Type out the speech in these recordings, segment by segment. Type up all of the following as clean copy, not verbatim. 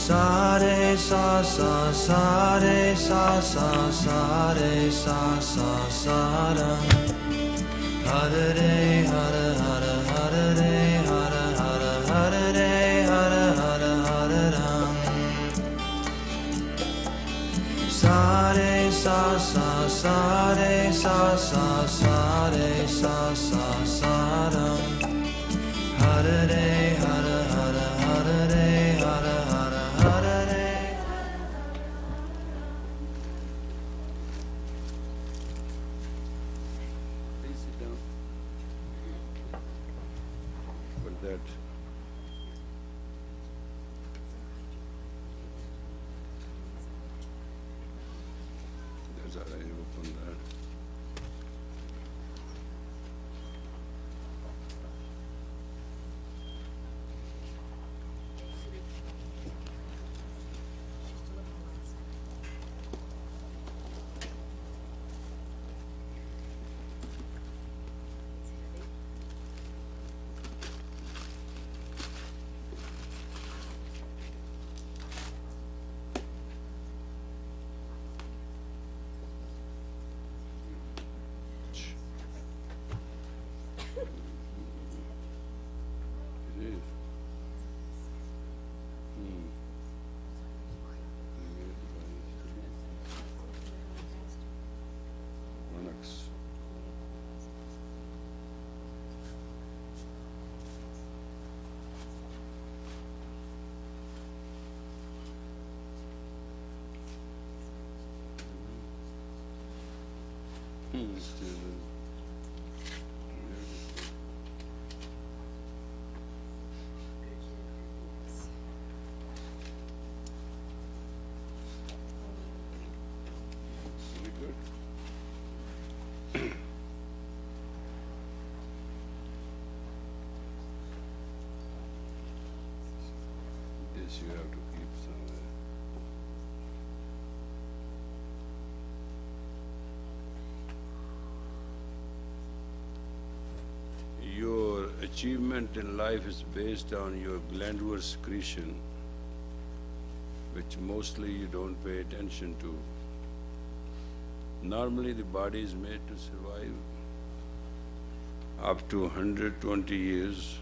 sa re sa sa sa re sa sa sa re sa sa sa ra. Hare re hare hare hare re hare hare hare re hare hare hare ram. Sa re sa sa sa re sa sa sa re sa sa sa ram. Hare re hare hare hare re hare hare hare re. Please sit down. Put that. That's all right, open that. This you have to keep somewhere. Your achievement in life is based on your glandular secretion, which mostly you don't pay attention to. Normally the body is made to survive up to 120 years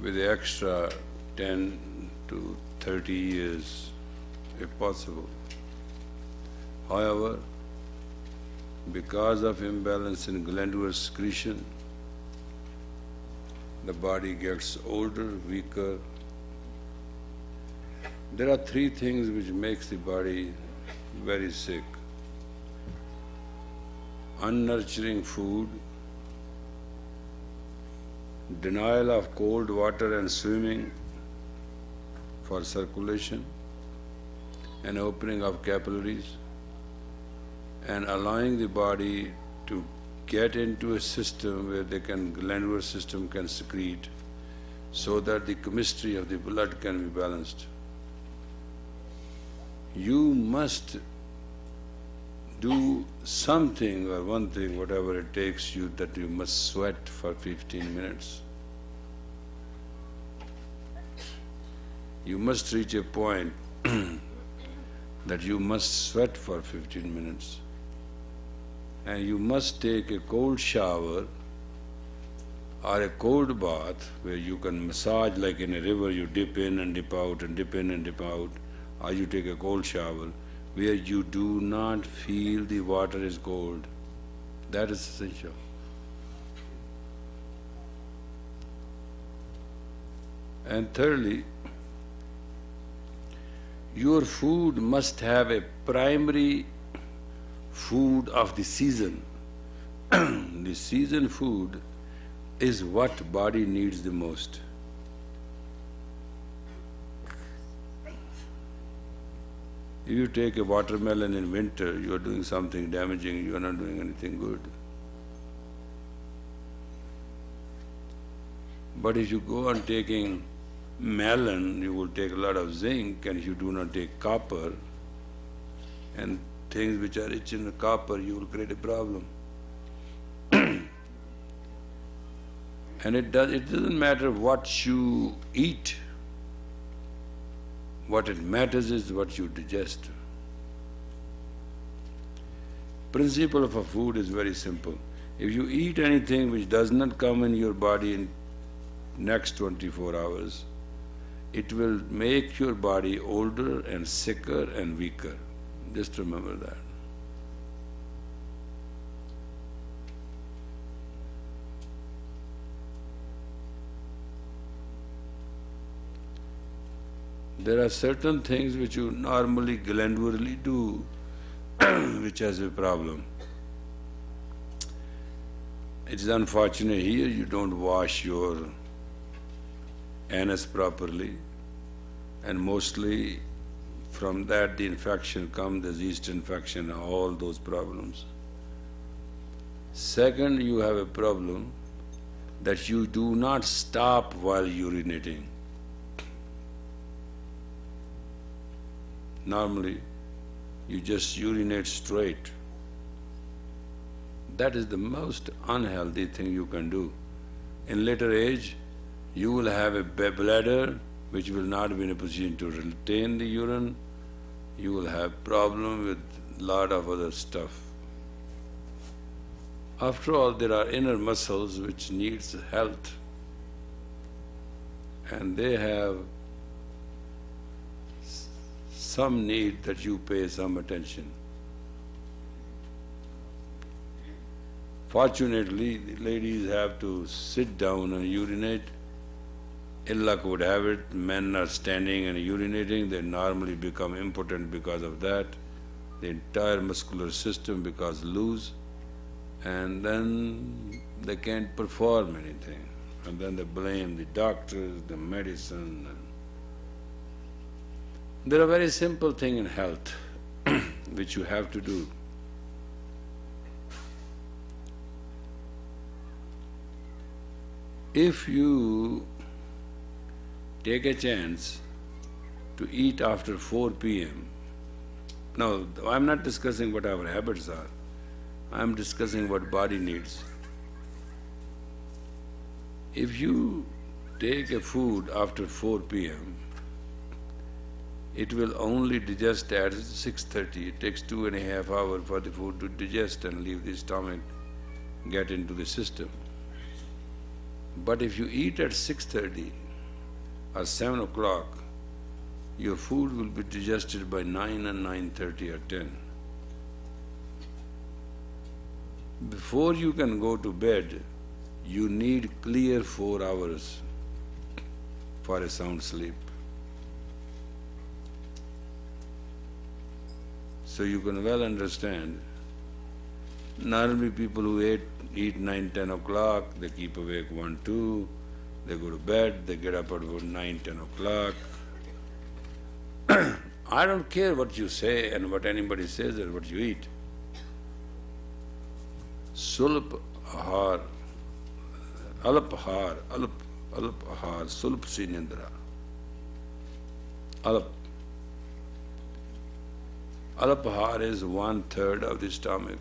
with extra 10 to 30 years if possible. However, because of imbalance in glandular secretion, the body gets older, weaker. There are three things which makes the body very sick. Unnurturing food, denial of cold water and swimming for circulation and opening of capillaries, and allowing the body to get into a system where glandular system can secrete so that the chemistry of the blood can be balanced. You must do something or one thing, whatever it takes you, that you must sweat for 15 minutes. You must reach a point that you must sweat for 15 minutes. And you must take a cold shower or a cold bath where you can massage like in a river, you dip in and dip out and dip in and dip out, or you take a cold shower where you do not feel the water is cold. That is essential. And thirdly, your food must have a primary food of the season. The season food is what body needs the most. If you take a watermelon in winter, you are doing something damaging, you are not doing anything good. But if you go on taking melon, you will take a lot of zinc, and if you do not take copper and things which are rich in copper, you will create a problem. And it doesn't matter what you eat. What it matters is what you digest. Principle of a food is very simple. If you eat anything which does not come in your body in next 24 hours, it will make your body older and sicker and weaker. Just remember that. There are certain things which you normally glandularly do which has a problem. It is unfortunate here you don't wash your anus properly, and mostly from that the infection comes, the yeast infection, all those problems. Second, you have a problem that you do not stop while urinating. Normally, you just urinate straight. That is the most unhealthy thing you can do. In later age, you will have a bladder which will not be in a position to retain the urine. You will have problem with lot of other stuff. After all, there are inner muscles which needs health, and they have some need that you pay some attention. Fortunately, the ladies have to sit down and urinate. Ill luck would have it, men are standing and urinating, they normally become impotent because of that. The entire muscular system becomes loose, and then they can't perform anything. And then they blame the doctors, the medicine. There are very simple things in health which you have to do. If you take a chance to eat after 4 p.m. Now, I'm not discussing what our habits are. I'm discussing what body needs. If you take a food after 4 p.m., it will only digest at 6:30. It takes 2.5 hours for the food to digest and leave the stomach, get into the system. But if you eat at 6:30 or 7 o'clock, your food will be digested by 9 and 9:30 or 10. Before you can go to bed, you need clear 4 hours for a sound sleep. So you can well understand, normally people who eat 9, 10 o'clock, they keep awake 1, 2, they go to bed, they get up at about 9, 10 o'clock. I don't care what you say and what anybody says or what you eat. Sulp ahar, alp ahar, alp ahar, sulp si nindra. Alp. Alp ahar is 1/3 of the stomach.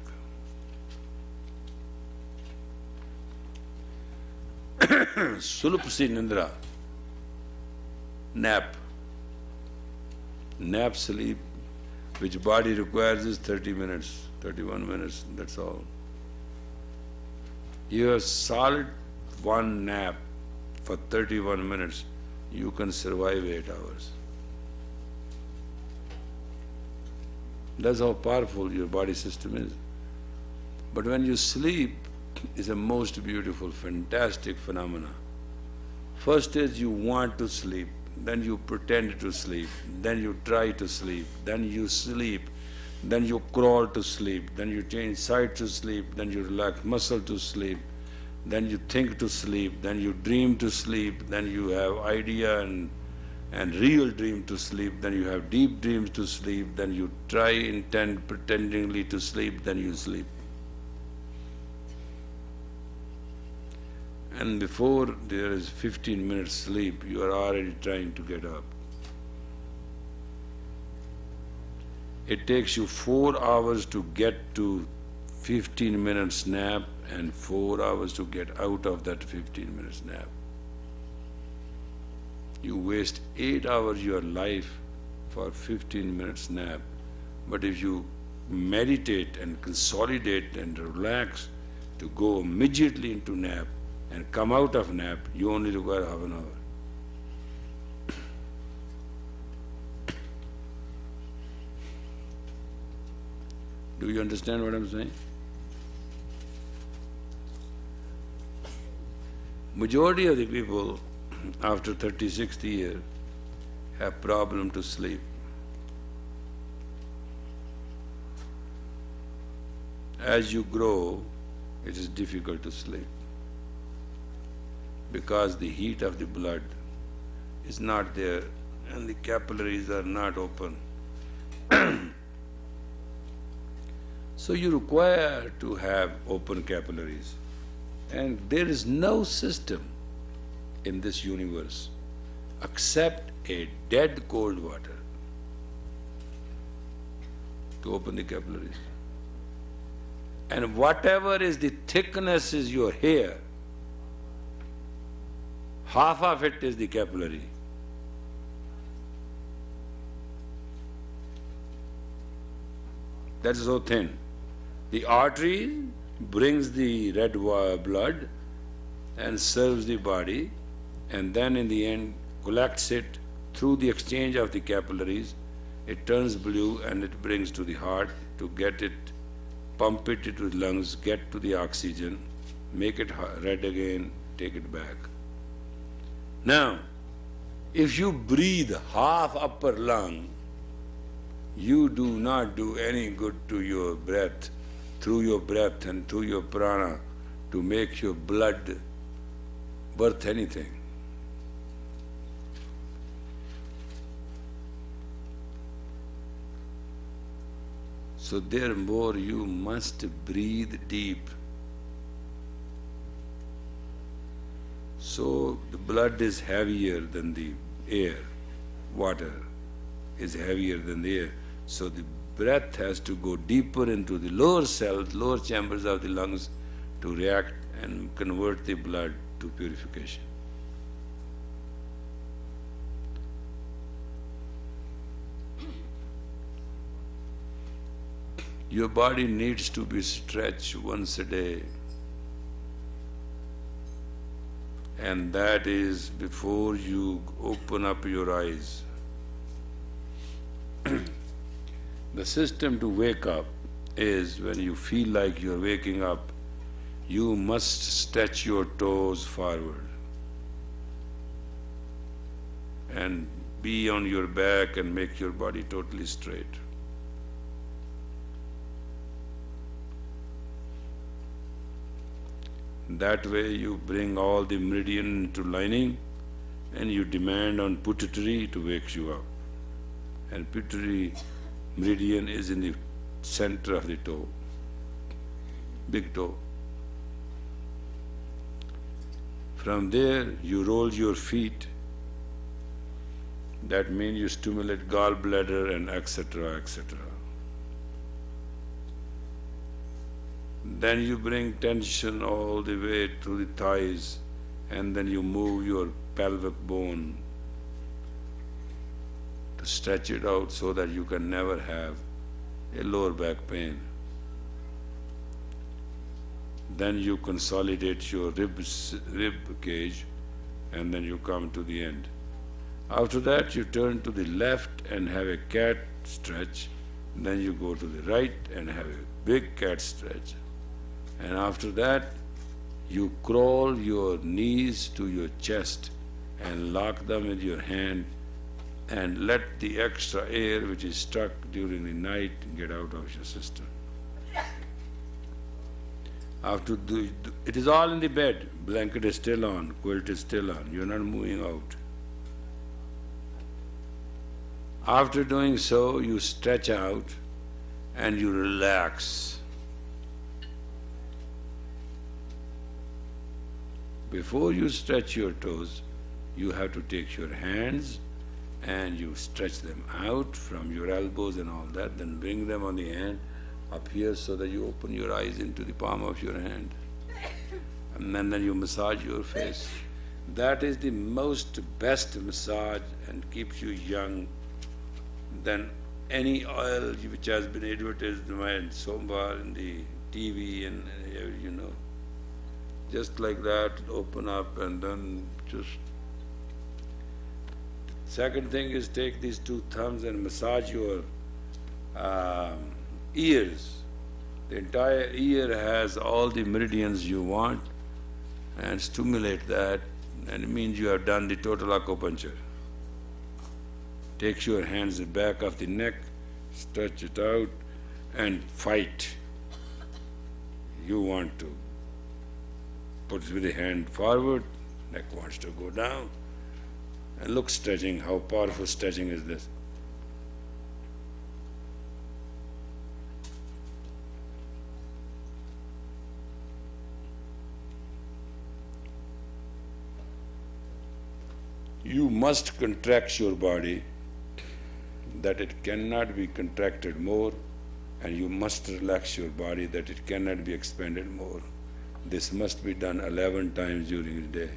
Sulp si nindra, nap. Nap sleep, which body requires is 30 minutes, 31 minutes, that's all. You have solid one nap for 31 minutes, you can survive 8 hours. That's how powerful your body system is. But when you sleep, it's a most beautiful, fantastic phenomena. First is you want to sleep, then you pretend to sleep, then you try to sleep, then you sleep, then you crawl to sleep, then you change side to sleep, then you relax muscle to sleep, then you think to sleep, then you dream to sleep, then you have idea and real dream to sleep, then you have deep dreams to sleep, then you try intend pretendingly to sleep, then you sleep. And before there is 15 minutes sleep, you are already trying to get up. It takes you 4 hours to get to 15 minutes nap and 4 hours to get out of that 15 minutes nap. You waste 8 hours of your life for 15 minutes nap. But if you meditate and consolidate and relax to go immediately into nap and come out of nap, you only require half an hour. Do you understand what I'm saying? Majority of the people after 36th year have problem to sleep. As you grow, it is difficult to sleep because the heat of the blood is not there and the capillaries are not open. So you require to have open capillaries. And there is no system in this universe except a dead cold water to open the capillaries. And whatever is the thickness is your hair, half of it is the capillary. That is so thin. The artery brings the red blood and serves the body, and then in the end collects it through the exchange of the capillaries. It turns blue and it brings to the heart to get it, pump it into the lungs, get to the oxygen, make it red again, take it back. Now, if you breathe half upper lung, you do not do any good to your breath, through your breath and through your prana, to make your blood worth anything. So therefore you must breathe deep. So the blood is heavier than the air, water is heavier than the air. So the breath has to go deeper into the lower cells, lower chambers of the lungs to react and convert the blood to purification. Your body needs to be stretched once a day, and that is before you open up your eyes. The system to wake up is when you feel like you're waking up, you must stretch your toes forward and be on your back and make your body totally straight. That way you bring all the meridian into lining and you demand on pituitary to wake you up. And pituitary meridian is in the center of the toe, big toe. From there you roll your feet. That means you stimulate gallbladder and etc., etc. Then you bring tension all the way to the thighs, and then you move your pelvic bone to stretch it out so that you can never have a lower back pain. Then you consolidate your rib cage, and then you come to the end. After that you turn to the left and have a cat stretch, then you go to the right and have a big cat stretch. And after that, you crawl your knees to your chest and lock them with your hand and let the extra air which is stuck during the night get out of your system. It is all in the bed. Blanket is still on, quilt is still on. You're not moving out. After doing so, you stretch out and you relax. Before you stretch your toes, you have to take your hands and you stretch them out from your elbows and all that, then bring them on the hand up here so that you open your eyes into the palm of your hand. And then you massage your face. That is the most best massage and keeps you young than any oil which has been advertised so far in the TV and you know. Just like that, open up and then just. Second thing is take these two thumbs and massage your ears. The entire ear has all the meridians you want and stimulate that, and it means you have done the total acupuncture. Take your hands at the back of the neck, stretch it out and fight. You want to put the hand forward, neck wants to go down. And look stretching, how powerful stretching is this. You must contract your body that it cannot be contracted more, and you must relax your body that it cannot be expanded more. This must be done 11 times during the day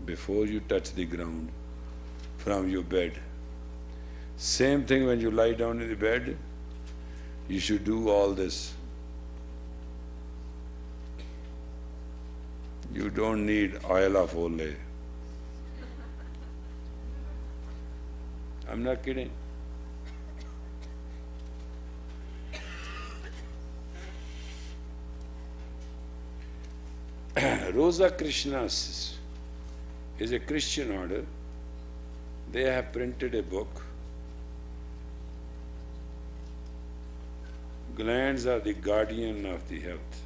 before you touch the ground from your bed. Same thing when you lie down in the bed, you should do all this. You don't need oil of ole. I'm not kidding. Rosa Krishnas is a Christian order. They have printed a book. Glands are the guardian of the health.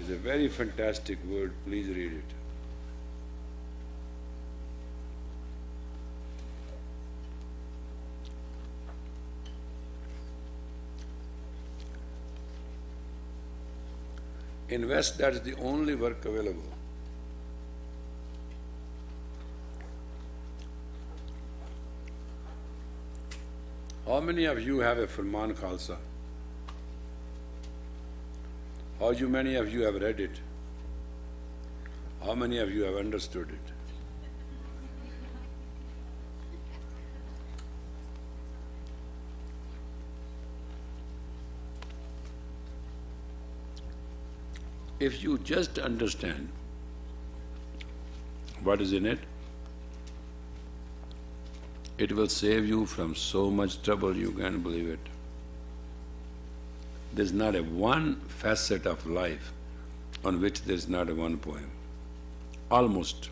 It's a very fantastic word. Please read it. In West, that is the only work available. How many of you have a Firman Khalsa? How many of you have read it? How many of you have understood it? If you just understand what is in it, it will save you from so much trouble you can't believe it. There's not a one facet of life on which there's not a one poem. Almost.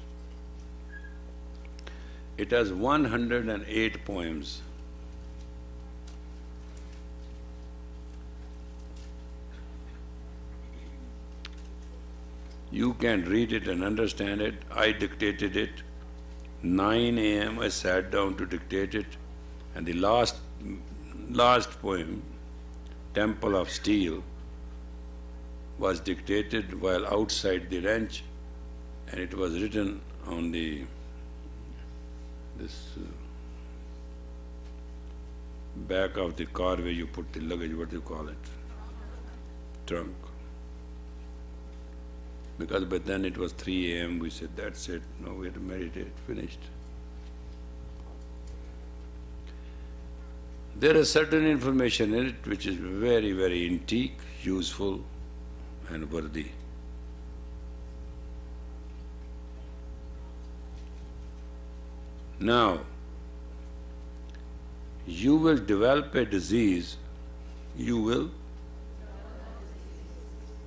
It has 108 poems. You can read it and understand it. I dictated it. 9 a.m. I sat down to dictate it, and the last poem, Temple of Steel, was dictated while outside the ranch, and it was written on this back of the car where you put the luggage, what do you call it? Trunk. Because by then it was 3 a.m., we said, that's it, now we have to meditate, finished. There is certain information in it which is very, very antique, useful and worthy. Now, you will develop a disease,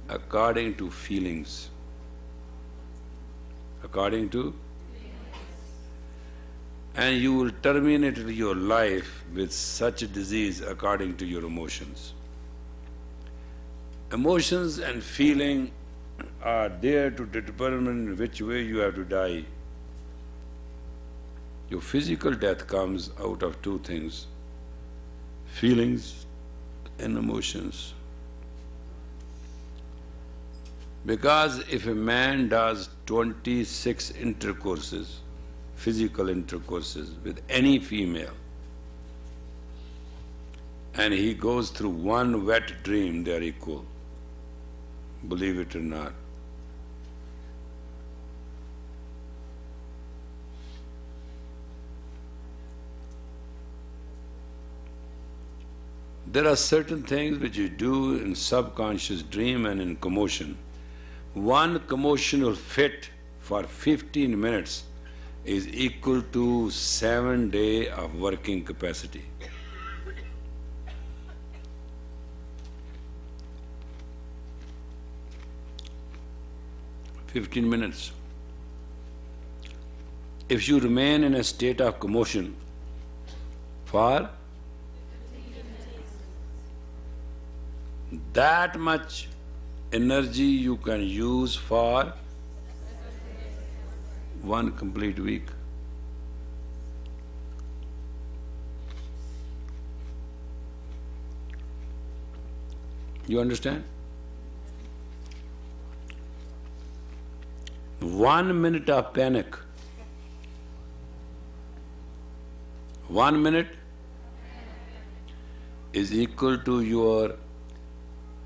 according to feelings. According to? And you will terminate your life with such a disease according to your emotions. Emotions and feeling are there to determine which way you have to die. Your physical death comes out of two things: feelings and emotions. Because if a man does 26 intercourses, physical intercourses with any female, and he goes through one wet dream, they are equal. Believe it or not. There are certain things which you do in subconscious dream and in commotion. One commotional fit for 15 minutes is equal to 7 days of working capacity. "15 minutes. If you remain in a state of commotion for that much energy you can use for one complete week. You understand? 1 minute of panic, 1 minute is equal to your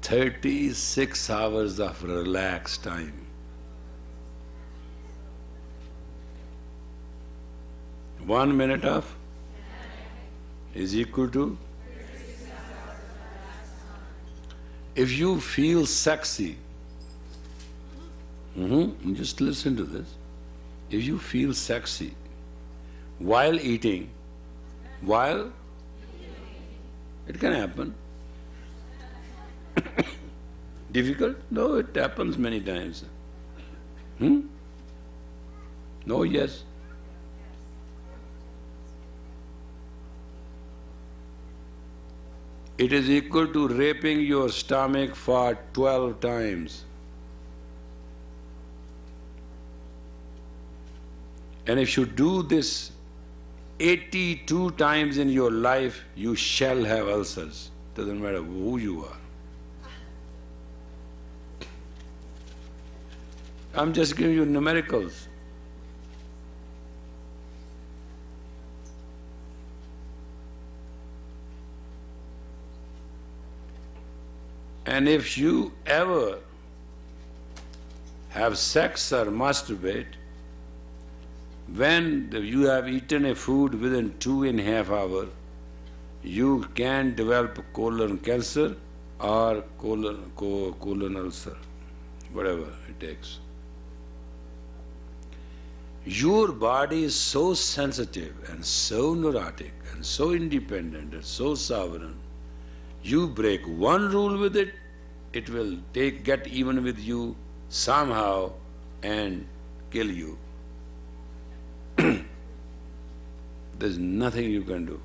36 hours of relaxed time. One minute of is equal to, if you feel sexy, just listen to this. If you feel sexy while eating, it can happen. Difficult? No, it happens many times. No, yes. It is equal to raping your stomach for 12 times. And if you do this 82 times in your life, you shall have ulcers. Doesn't matter who you are. I'm just giving you numericals. And if you ever have sex or masturbate, when you have eaten a food within 2.5 hours, you can develop colon cancer or colon ulcer, whatever it takes. Your body is so sensitive and so neurotic and so independent and so sovereign. You break one rule with it, it will get even with you somehow and kill you. There's nothing you can do.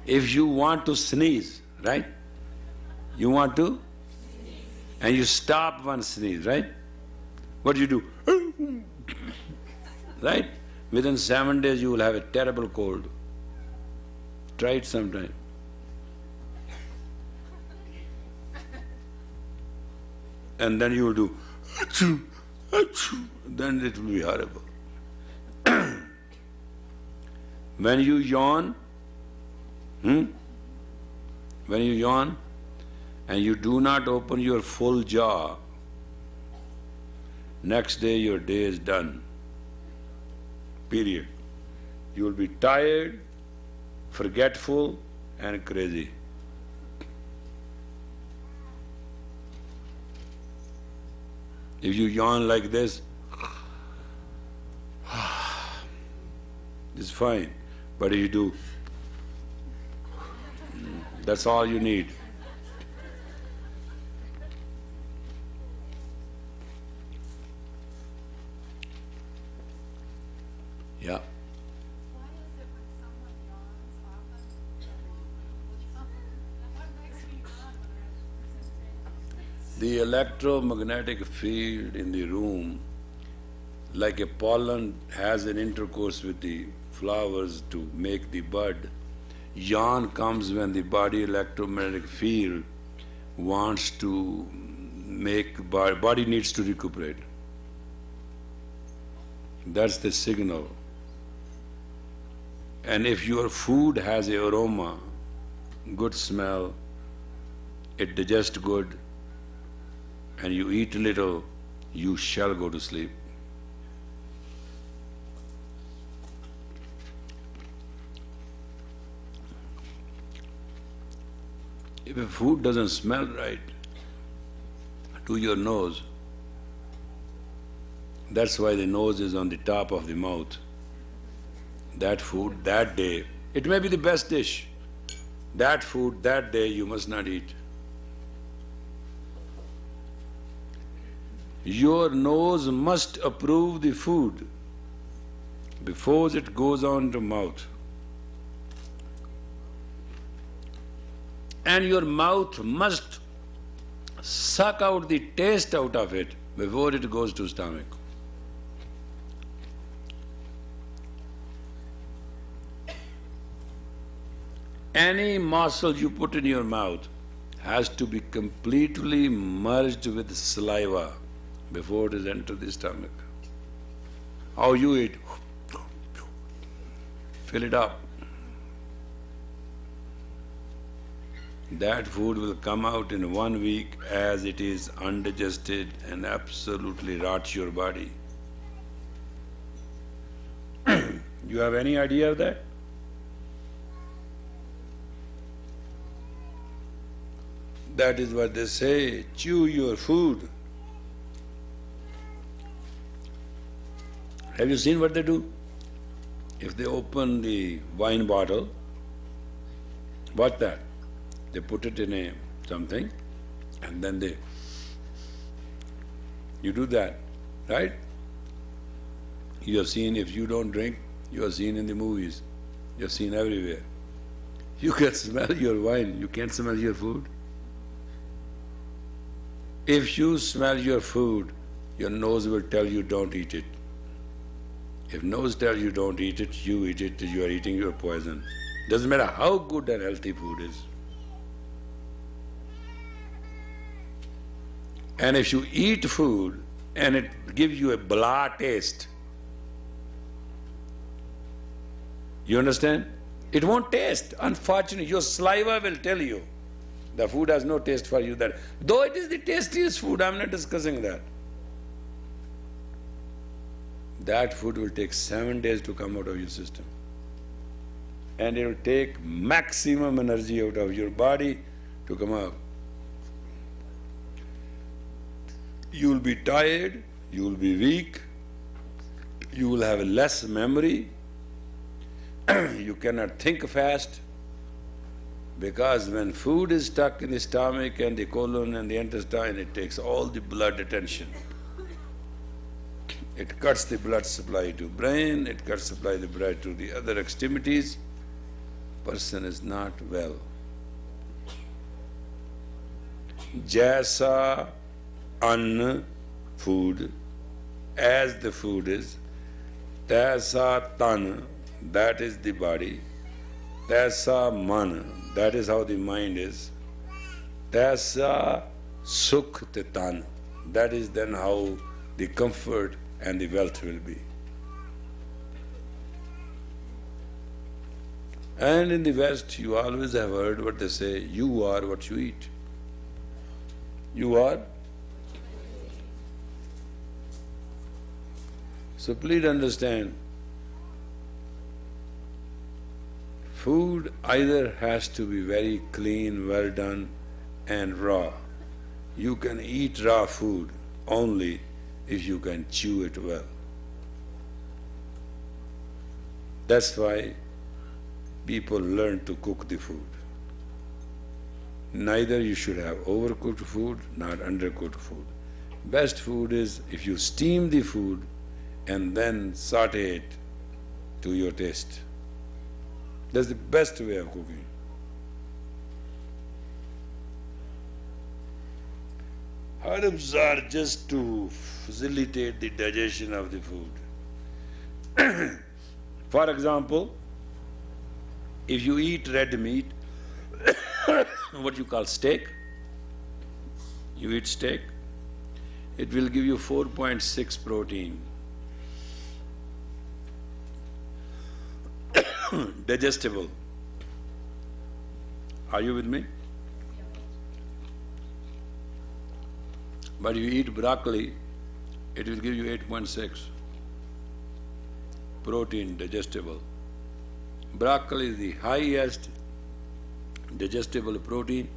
If you want to sneeze, right? You want to? And you stop one sneeze, right? What do you do? Right? Within 7 days you will have a terrible cold. Try it sometime. And then you will do achoo, achoo. Then it will be horrible. When you yawn, when you yawn and you do not open your full jaw, next day your day is done. Period. You will be tired, forgetful, and crazy. If you yawn like this, it's fine. But if you do, that's all you need. Yeah. Why is it when someone yawns often? What makes me yawn? The electromagnetic field in the room, like a pollen has an intercourse with the flowers to make the bud, yawn comes when the body electromagnetic field wants to make, body needs to recuperate. That's the signal. And if your food has an aroma, good smell, it digests good, and you eat little, you shall go to sleep. If a food doesn't smell right to your nose, that's why the nose is on the top of the mouth. That food, that day, it may be the best dish. That food, that day, you must not eat. Your nose must approve the food before it goes on to mouth. And your mouth must suck out the taste out of it before it goes to stomach. Any morsel you put in your mouth has to be completely merged with saliva before it is entered the stomach. How you eat? Fill it up. That food will come out in 1 week as it is undigested and absolutely rots your body. You have any idea of that? That is what they say, chew your food. Have you seen what they do? If they open the wine bottle, watch that. They put it in a something and then you do that, right? You have seen, if you don't drink, you have seen in the movies, you have seen everywhere. You can smell your wine, you can't smell your food. If you smell your food, your nose will tell you don't eat it. If nose tells you don't eat it, you eat it, you are eating your poison. Doesn't matter how good and healthy food is. And if you eat food and it gives you a blah taste, you understand? It won't taste. Unfortunately, your saliva will tell you the food has no taste for you. That though it is the tastiest food, I'm not discussing that. That food will take 7 days to come out of your system. And it will take maximum energy out of your body to come out. You will be tired, you will be weak, you will have less memory, you cannot think fast, because when food is stuck in the stomach and the colon and the intestine, it takes all the blood attention. It cuts the blood supply to brain, it cuts supply the blood to the other extremities. Person is not well. Jaisa anna, food, as the food is, taisa tan, that is the body, taisa man, that is how the mind is, taisa sukh tan, that is then how the comfort and the wealth will be. And in the West, you always have heard what they say, you are what you eat. You are. So please understand, food either has to be very clean, well done and raw. You can eat raw food only if you can chew it well. That's why people learn to cook the food. Neither you should have overcooked food, nor undercooked food. Best food is if you steam the food and then saute it to your taste. That's the best way of cooking. Herbs are just to facilitate the digestion of the food. For example, if you eat red meat, what you call steak, you eat steak, it will give you 4.6 protein. Digestible. Are you with me? But you eat broccoli, it will give you 8.6 protein, digestible. Broccoli is the highest digestible protein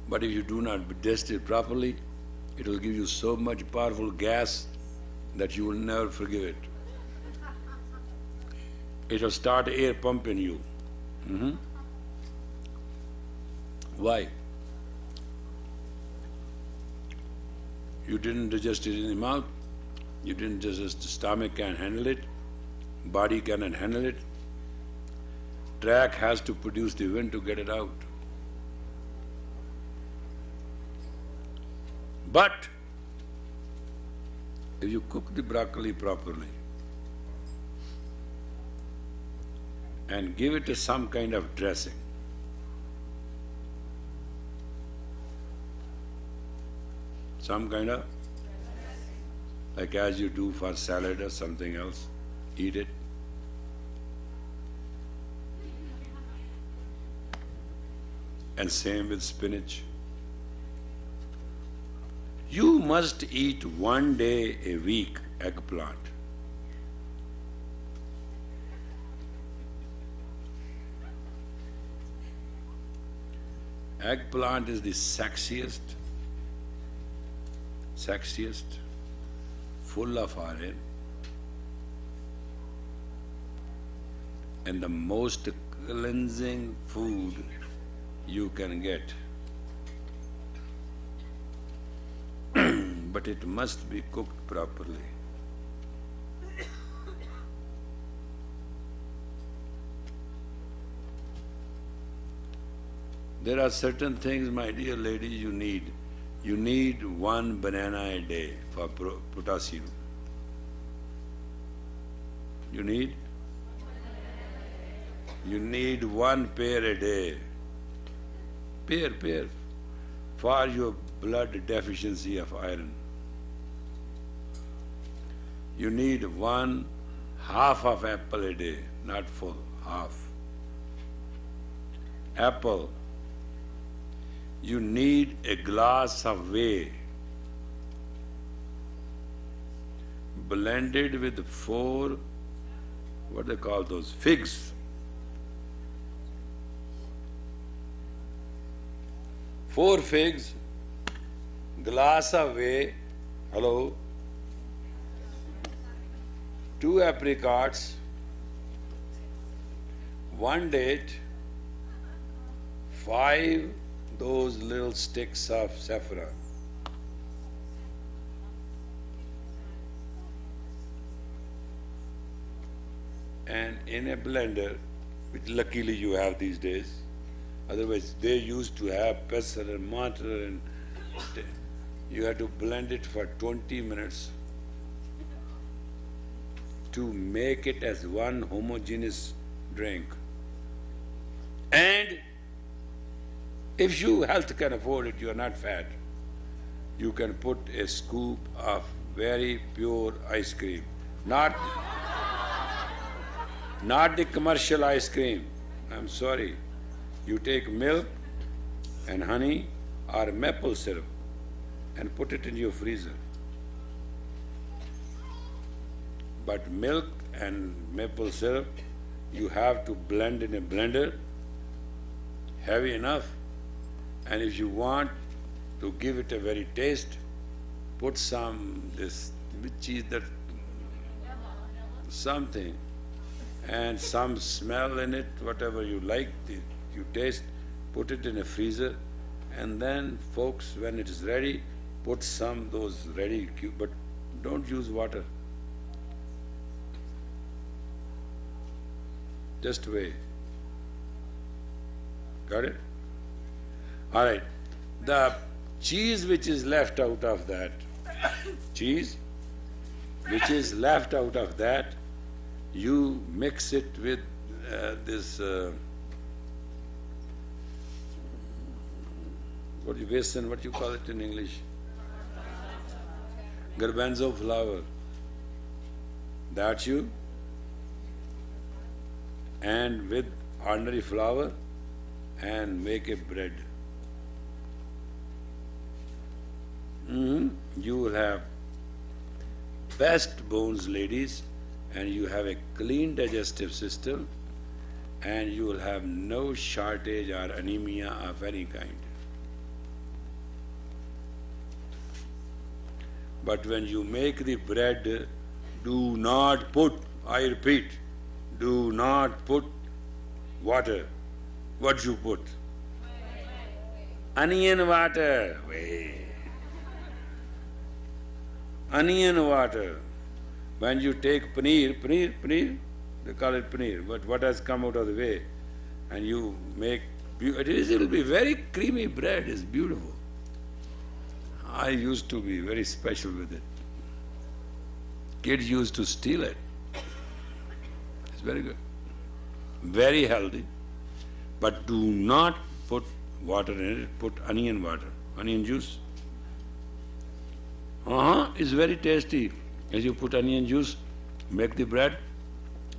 But if you do not digest it properly, it will give you so much powerful gas that you will never forgive it. It will start air pump in you. Why? You didn't digest it in the mouth, you didn't digest, the stomach can't handle it, body cannot handle it. Track has to produce the wind to get it out. But if you cook the broccoli properly and give it some kind of dressing, some kind of, like as you do for salad or something else, eat it. And same with spinach. You must eat 1 day a week eggplant. Eggplant is the sexiest, full of iron, and the most cleansing food you can get. But it must be cooked properly. There are certain things, my dear ladies, you need. You need 1 banana a day for potassium. You need 1 pear a day. Pear, for your blood deficiency of iron. You need 1/2 of apple a day, not full, half. Apple. You need a glass of whey blended with 4, what they call those, figs. 4 figs, glass of whey, hello, 2 apricots, 1 date, 5 those little sticks of saffron. And in a blender, which luckily you have these days, otherwise they used to have pestle and mortar, and you had to blend it for 20 minutes to make it as one homogeneous drink. And if your health can afford it, you are not fat, you can put a scoop of very pure ice cream, not the commercial ice cream. I'm sorry. You take milk and honey or maple syrup and put it in your freezer. But milk and maple syrup, you have to blend in a blender, heavy enough, and if you want to give it a very taste, put some this which is that something and some smell in it, whatever you like, you taste, put it in a freezer, and then folks, when it is ready, put some those ready, but don't use water. Just wait. Got it? All right. The cheese which is left out of that, you mix it with this, what you call it in English? Garbanzo flour. That you, and with ordinary flour, and make a bread. You will have best bones, ladies, and you have a clean digestive system, and you will have no shortage or anemia of any kind. But when you make the bread, do not put, I repeat, do not put water. What you put? Onion water. Onion water. When you take paneer, they call it paneer, but what has come out of the way, and you make, it will be very creamy bread, it's beautiful. I used to be very special with it. Kids used to steal it. It's very good. Very healthy. But do not put water in it, put onion water, onion juice. It's very tasty. As you put onion juice, make the bread,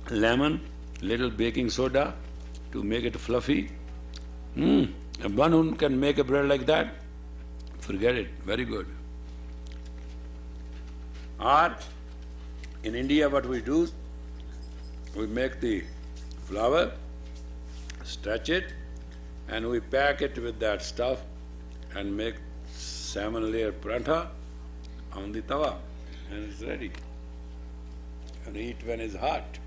lemon, little baking soda to make it fluffy. And one who can make a bread like that, forget it, very good. Or, in India what we do, we make the flour, stretch it, and we pack it with that stuff and make 7-layer paratha on the tawa, and it's ready. And eat when it's hot.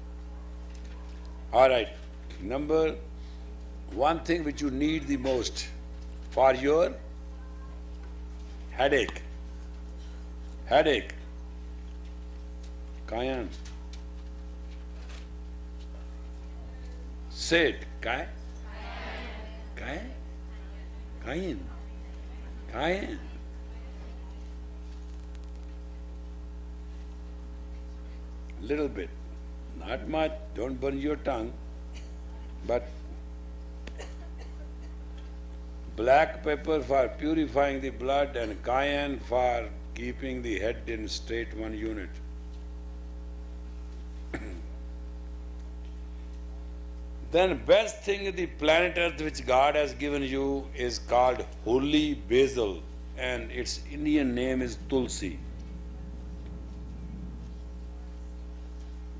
All right, number one thing which you need the most for your headache. Cayenne. Say it. Cayenne. Little bit, not much, don't burn your tongue, but black pepper for purifying the blood and cayenne for keeping the head in straight one unit. Then best thing the planet Earth which God has given you is called holy basil, and its Indian name is tulsi.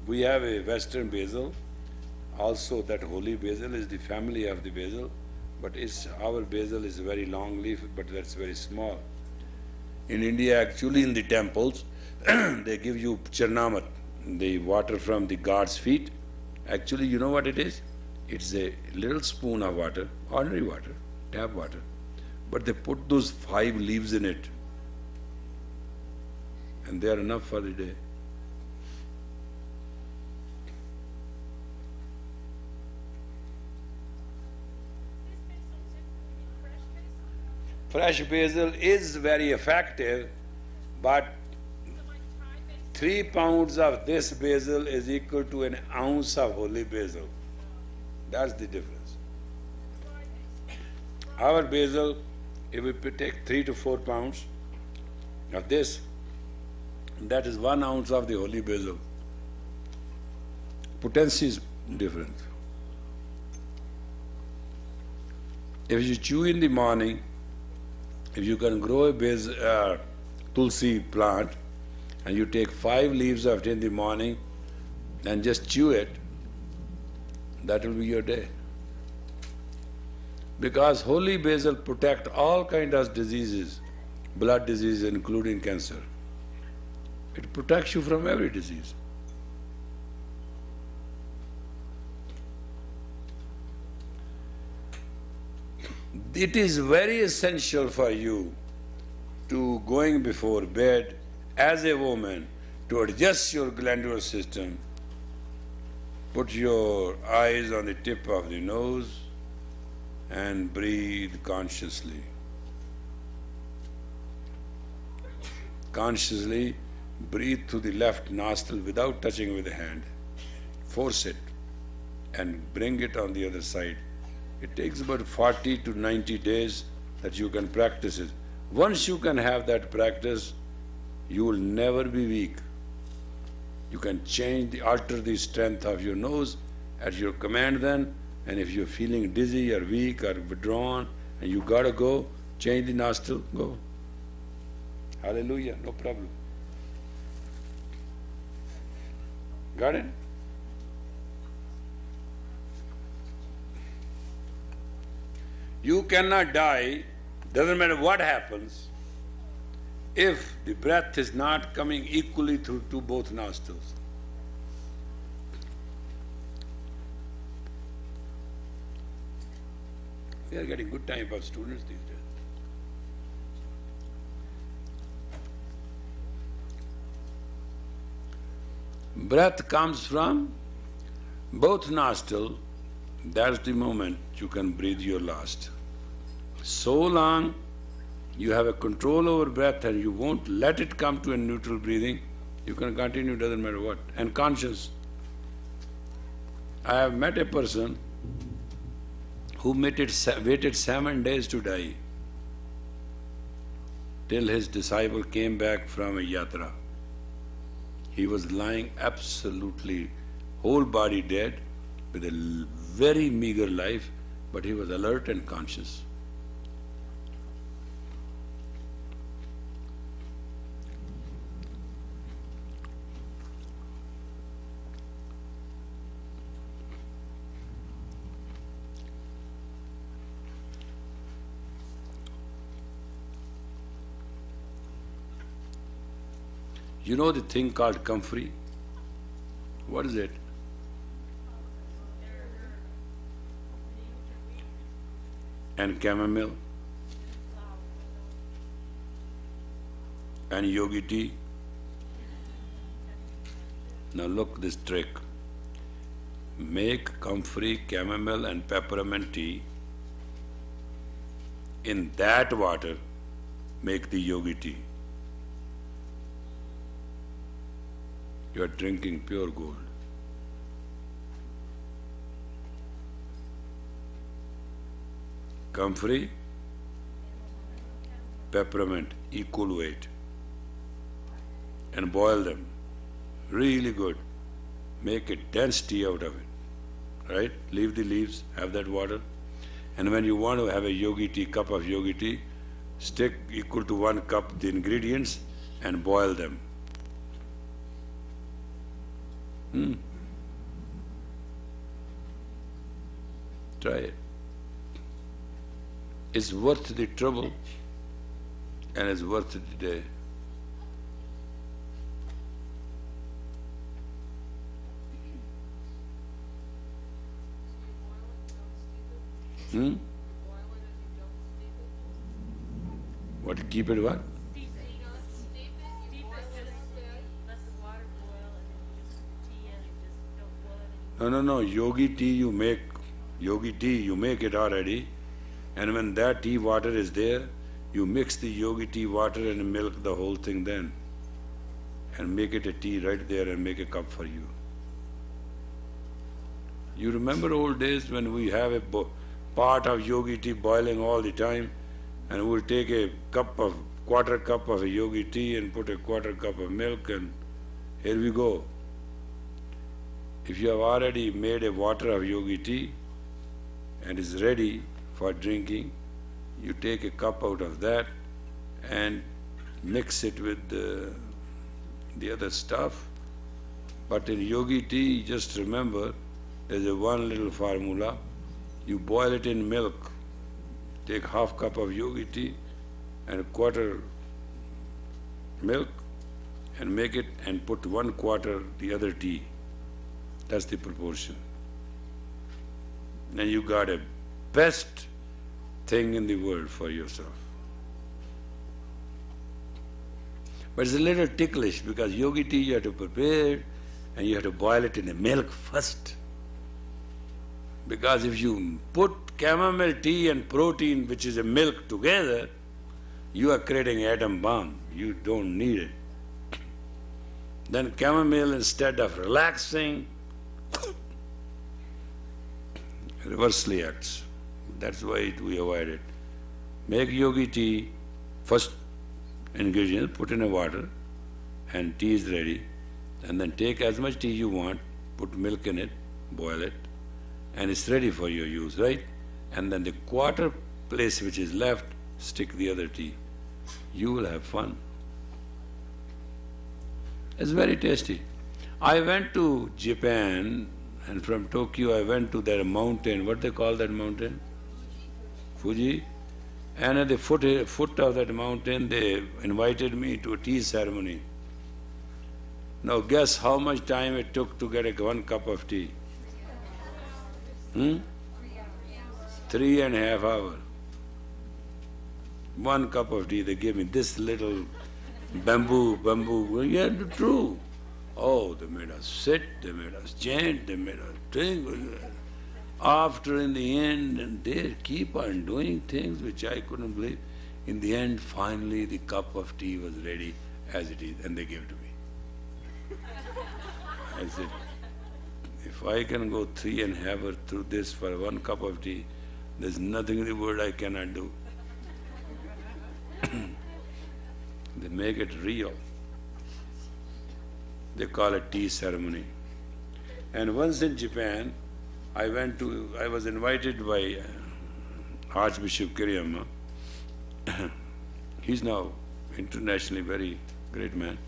We have a western basil, also that holy basil is the family of the basil, but our basil is very long leaf, but that's very small. In India, actually in the temples, they give you charnamat, the water from the god's feet. Actually, you know what it is? It's a little spoon of water, ordinary water, tap water, but they put those 5 leaves in it, and they are enough for the day. Fresh basil is very effective, but 3 pounds of this basil is equal to an ounce of holy basil. That's the difference. Our basil, if we take 3 to 4 pounds of this, that is 1 ounce of the holy basil. Potency is different. If you chew in the morning, if you can grow a tulsi plant and you take 5 leaves of it in the morning and just chew it, that will be your day. Because holy basil protects all kinds of diseases, blood disease including cancer. It protects you from every disease. It is very essential for you to going before bed as a woman to adjust your glandular system. Put your eyes on the tip of the nose and breathe consciously. Consciously breathe through the left nostril without touching with the hand. Force it and bring it on the other side. It takes about 40 to 90 days that you can practice it. Once you can have that practice, you will never be weak. You can alter the strength of your nose at your command then, and if you're feeling dizzy or weak or withdrawn and you gotta go, change the nostril, go. Hallelujah, no problem. Got it? You cannot die, doesn't matter what happens, if the breath is not coming equally through to both nostrils. We are getting good time for students these days. Breath comes from both nostrils, that's the moment you can breathe your last. So long you have a control over breath and you won't let it come to a neutral breathing, you can continue, doesn't matter what. And conscious. I have met a person who waited 7 days to die till his disciple came back from a yatra. He was lying absolutely, whole body dead, with a very meager life, but he was alert and conscious. You know the thing called comfrey? What is it? And chamomile? And yogi tea? Now look this trick. Make comfrey, chamomile and peppermint tea. In that water, make the yogi tea. You are drinking pure gold. Comfrey, peppermint, equal weight. And boil them. Really good. Make a dense tea out of it. Right? Leave the leaves, have that water. And when you want to have a yogi tea, cup of yogi tea, stick equal to 1 cup the ingredients and boil them. Try it. It's worth the trouble and it's worth the day. What? Keep it what? No. Yogi tea you make it already, and when that tea water is there, you mix the yogi tea water and milk, the whole thing then, and make it a tea right there and make a cup for you. You remember old days when we have a pot of yogi tea boiling all the time, and we'll take a quarter cup of a yogi tea and put a quarter cup of milk, and here we go. If you have already made a water of yogi tea and is ready for drinking, you take a cup out of that and mix it with the other stuff. But in yogi tea, just remember, there's a one little formula. You boil it in milk. Take half cup of yogi tea and a quarter milk and make it and put 1/4 the other tea. That's the proportion. And you got a best thing in the world for yourself. But it's a little ticklish because yogi tea you have to prepare and you have to boil it in the milk first. Because if you put chamomile tea and protein, which is a milk, together, you are creating atom bomb. You don't need it. Then chamomile, instead of relaxing, reversely acts. That's why we avoid it. Make yogi tea, first ingredient, put in a water, and tea is ready. And then take as much tea you want, put milk in it, boil it, and it's ready for your use, right? And then the quarter place which is left, stick the other tea. You will have fun. It's very tasty. I went to Japan, and from Tokyo I went to that mountain. What they call that mountain? Fuji. And at the foot of that mountain, they invited me to a tea ceremony. Now guess how much time it took to get one cup of tea? 3.5 hours. 1 cup of tea, they gave me this little bamboo. Yeah, true. Oh, they made us sit, they made us chant, they made us drink. After, in the end, and they keep on doing things which I couldn't believe. In the end, finally, the cup of tea was ready as it is, and they gave it to me. I said, if I can go 3.5 hours through this for 1 cup of tea, there's nothing in the world I cannot do. They make it real. They call it tea ceremony. And once in Japan, I was invited by Archbishop Kiriyama. He's now internationally very great man.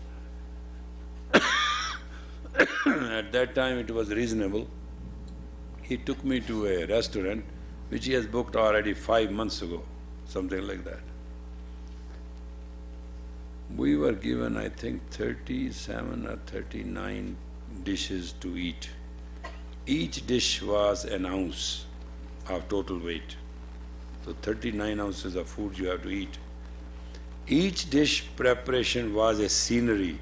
At that time it was reasonable. He took me to a restaurant which he has booked already 5 months ago, something like that. We were given, I think, 37 or 39 dishes to eat. Each dish was an ounce of total weight. So 39 ounces of food you have to eat. Each dish preparation was a scenery.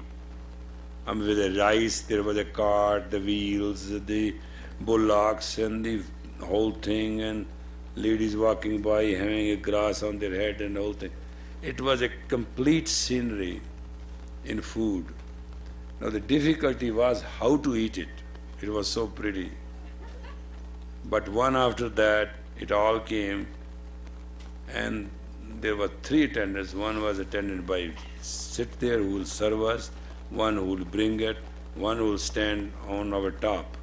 With the rice, there was a cart, the wheels, the bullocks and the whole thing, and ladies walking by having a grass on their head and the whole thing. It was a complete scenery in food. Now the difficulty was how to eat it. It was so pretty. But one after that, it all came, and there were 3 attendants. One was attended by sit there who will serve us, one who will bring it, one who will stand on our top.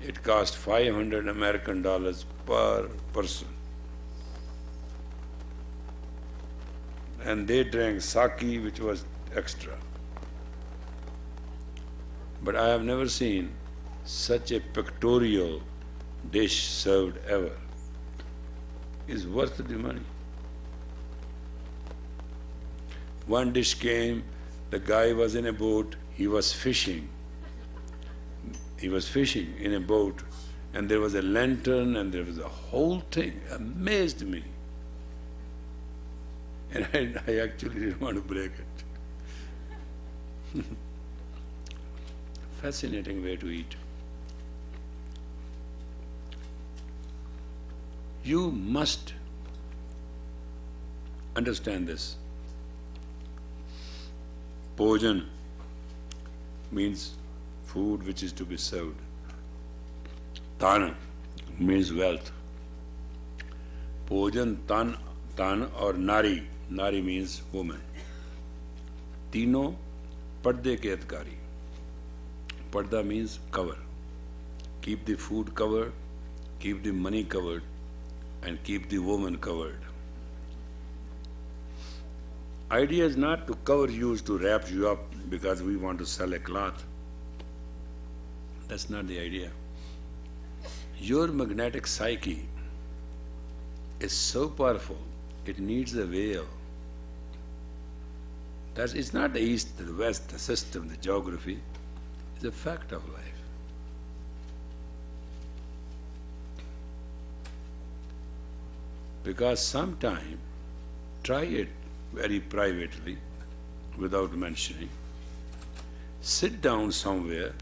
It cost $500 American per person. And they drank sake, which was extra. But I have never seen such a pictorial dish served ever. It's worth the money. One dish came, the guy was in a boat, he was fishing. He was fishing in a boat, and there was a lantern and there was a whole thing. Amazed me. And I actually didn't want to break it. Fascinating way to eat. You must understand this. Bhojan means food which is to be served. Tan means wealth. Bhojan, tan or nari. Nari means woman. Tino padde ke adhikari. Padda means cover. Keep the food covered, keep the money covered, and keep the woman covered. Idea is not to cover you, to wrap you up because we want to sell a cloth. That's not the idea. Your magnetic psyche is so powerful, it needs a veil. It's not the east, the west, the system, the geography. It's a fact of life. Because sometime, try it very privately, without mentioning. Sit down somewhere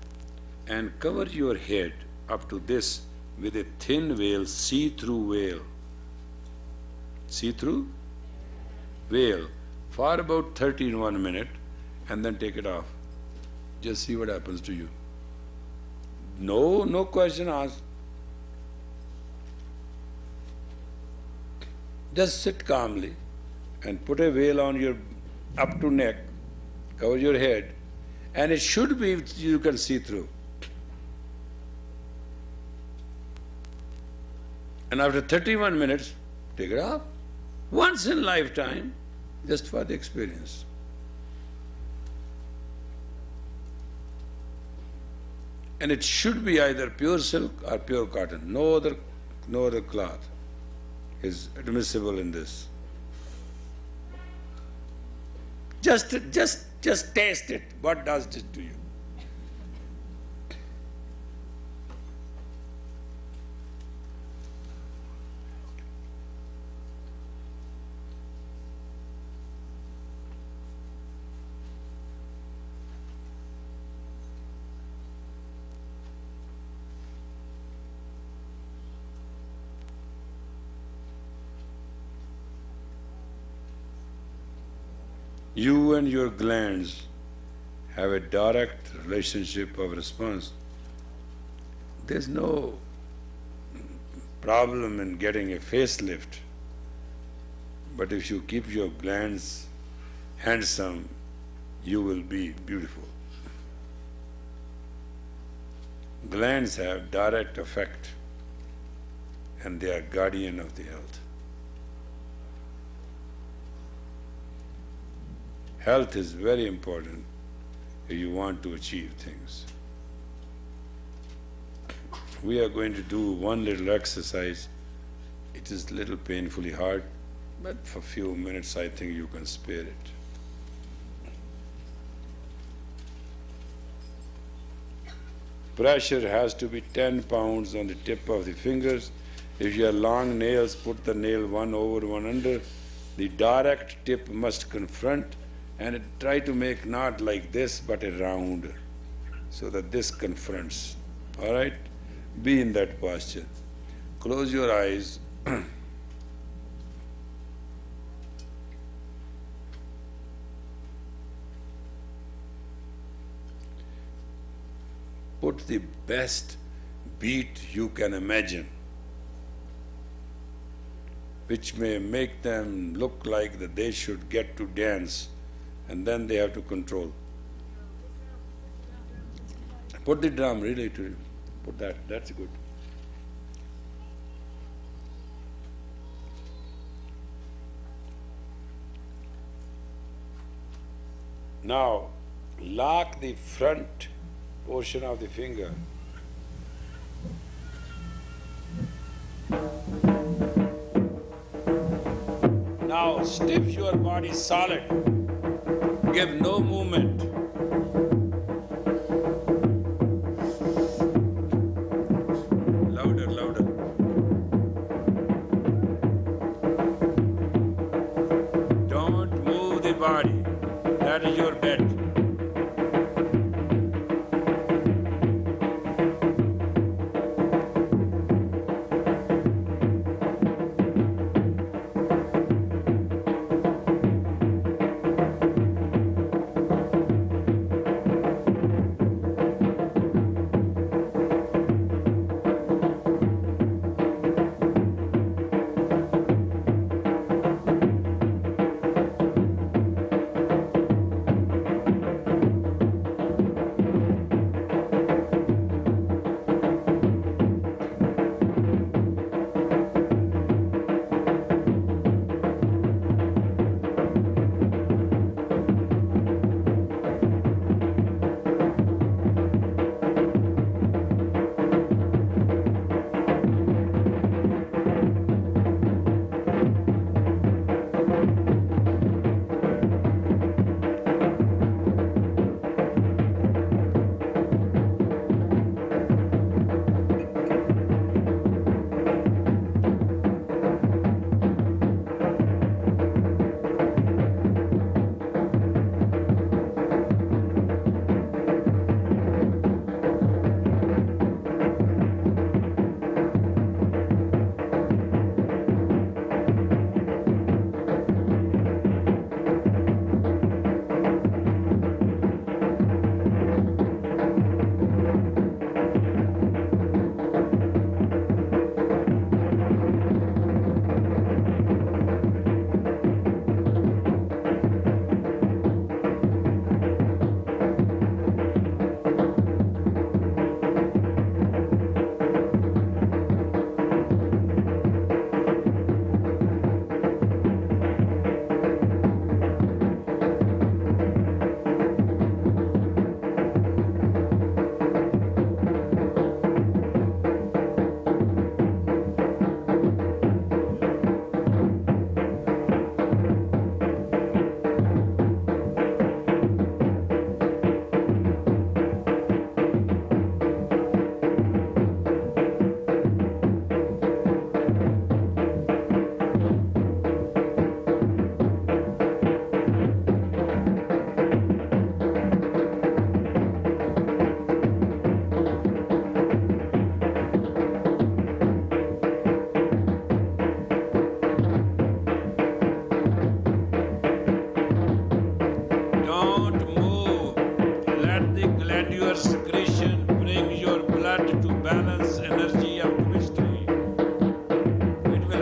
and cover your head up to this with a thin veil, see-through veil. See-through veil for about 31 minutes, and then take it off. Just see what happens to you. No question asked. Just sit calmly and put a veil on your up to neck, cover your head, and it should be you can see through. And after 31 minutes, take it off. Once in lifetime, just for the experience. And it should be either pure silk or pure cotton, no other cloth. is admissible in this. Just taste it. What does it to you? You and your glands have a direct relationship of response. There's no problem in getting a facelift, but if you keep your glands handsome, you will be beautiful. Glands have direct effect, and they are guardian of the health. Health is very important if you want to achieve things. We are going to do one little exercise. It is a little painfully hard, but for a few minutes I think you can spare it. Pressure has to be 10 pounds on the tip of the fingers. If you have long nails, put the nail one over, one under. The direct tip must confront, and try to make not like this but a round, so that this confronts. All right? Be in that posture. Close your eyes. Put the best beat you can imagine, which may make them look like that they should get to dance, and then they have to control. Put the drum, really, to put that, that's good. Now, lock the front portion of the finger. Now, stiff your body solid. Give no movement. Louder, louder. Don't move the body. That is your bed.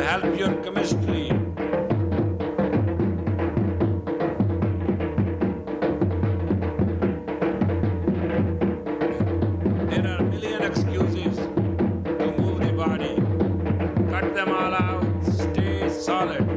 help your chemistry. There are a million excuses to move the body. Cut them all out, stay solid.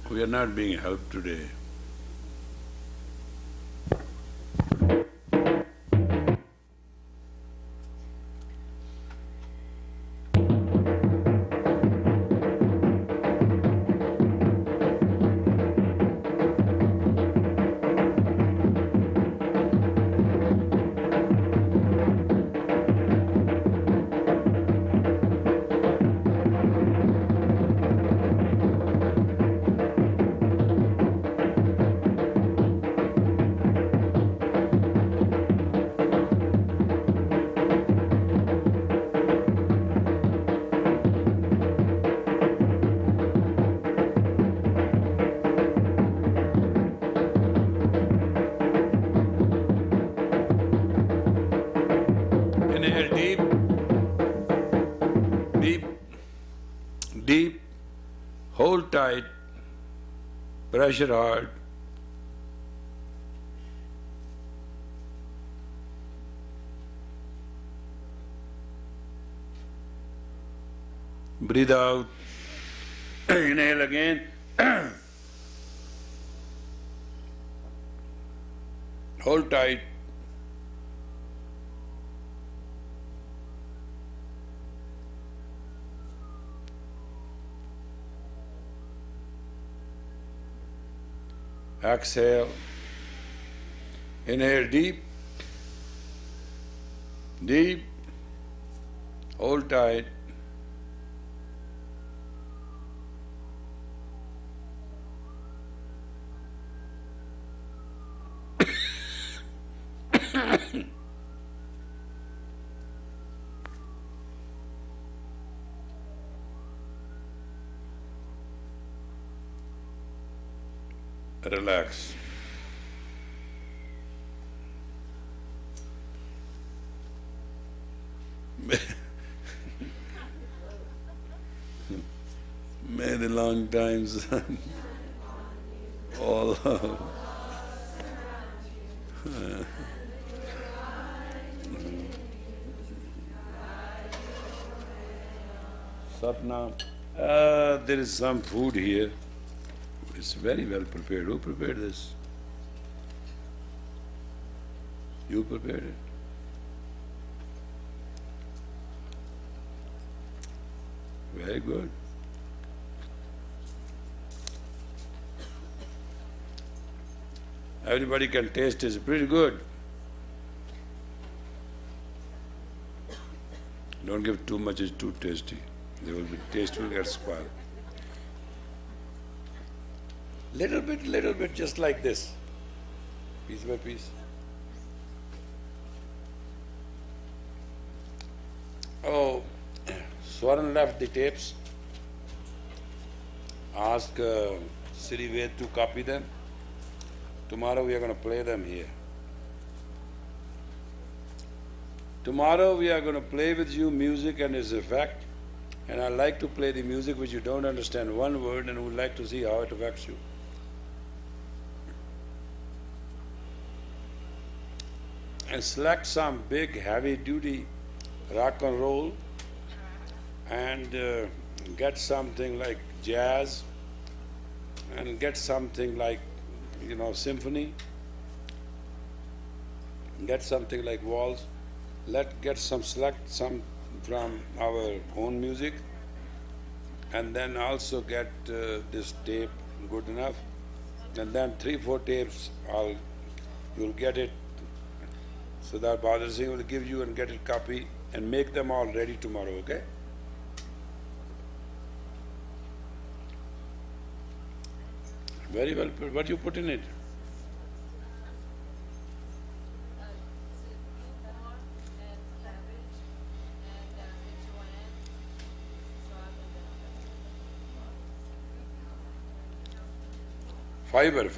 We are not being helped today. Inhale deep, deep, deep, hold tight, pressure hard. Breathe out, inhale again. Hold tight. Exhale. Inhale deep, deep, hold tight. Relax. Many long times all Satnam. There is some food here. It's very well prepared. Who prepared this? You prepared it? Very good. Everybody can taste it. It's pretty good. Don't give too much, it's too tasty. Taste will get spoiled. Little bit, just like this. Piece by piece. Oh, Swaran left the tapes. Ask Sri Ved to copy them. Tomorrow we are going to play them here. Tomorrow we are going to play with you music and its effect, and I like to play the music which you don't understand one word and would like to see how it affects you. And select some big heavy duty rock and roll and get something like jazz and get something like, symphony, get something like waltz. Select some from our own music, and then also get this tape good enough, and then 3-4 tapes you'll get it. So that Bahadur Singh will give you and get it copy and make them all ready tomorrow, okay? Very well. What you put in it? Fiber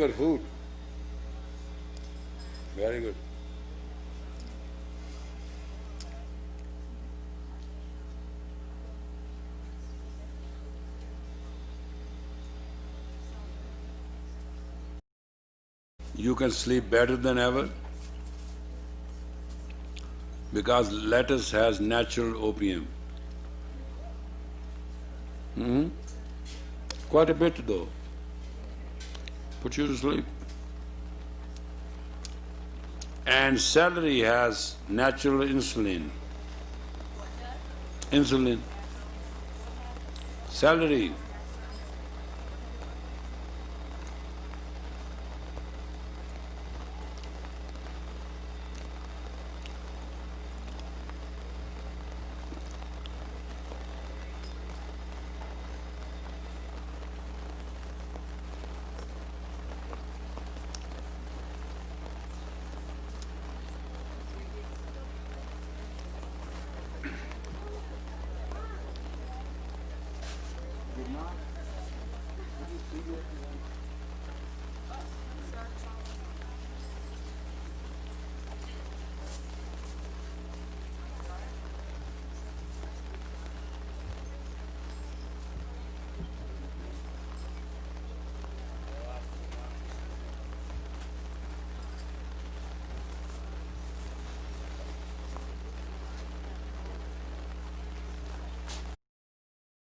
food. Very good. You can sleep better than ever because lettuce has natural opium. Quite a bit though. Put you to sleep. And celery has natural insulin. Insulin. Celery.